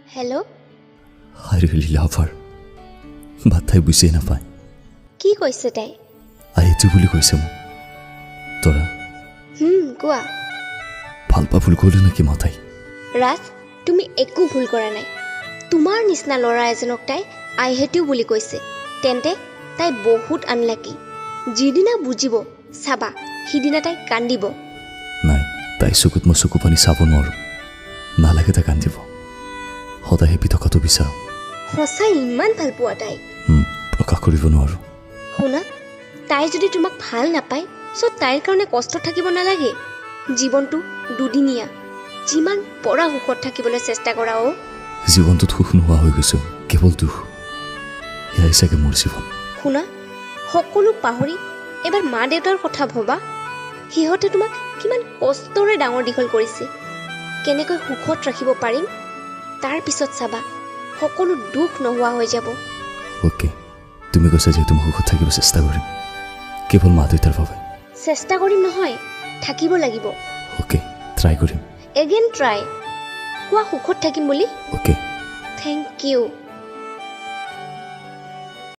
Hello? I really love her. But I বুঝে নাপায় কি কৈছে তাই? আহিছো বুলি কৈছে মোক তোৰা কোৱা ভাল পা ভুল কৰিলো নেকি মাতাই ৰাজ তুমি একো ভুল কৰা নাই তোমাৰ নিচিনা ল'ৰা এজনক তাই আই হেট ইউ বুলি কৈছে তেন্তে তাই বহুত আনলাকি যিদিনা বুজিব চাবা সিদিনা তাই কান্দিব নাই তাই চকুত মই চকু পানী চাব নোৱাৰো নালাগে তাই কান্দিব সদায় হেপি থকাটো বিচাৰো সঁচাই ইমান ভাল পোৱা তাই প্ৰকাশ কৰিব নোৱাৰো শুনা তাই যদি তোমাক ভাল নাপায় চ' তাইৰ কাৰণে কষ্ট থাকিব নালাগে জীৱনটো দুদিনীয়া যিমান পৰা সুখত থাকিবলৈ চেষ্টা কৰা জীৱনটোত সুখ নোহোৱা হৈ গৈছো কেৱল দুখ এয়াই চাগে মোৰ জীৱন শুনা সকলো পাহৰি এবাৰ মা দেউতাৰ কথা ভবা সিহঁতে তোমাক কিমান কষ্টৰে ডাঙৰ দীঘল কৰিছে কেনেকৈ সুখত ৰাখিব পাৰিম তাৰ পিছত চাবা সকলো দুখ নোহোৱা হৈ যাব ওকে তুমি কৈছা যে তুমি সুখত থাকিব চেষ্টা কৰিম কেৱল মা দেউতাৰ বাবে চেষ্টা কৰিম নহয় থাকিব লাগিব ওকে ট্ৰাই কৰিম এগেইন ট্ৰাই কোৱা সুখত থাকিম বুলি ওকে থেংক ইউ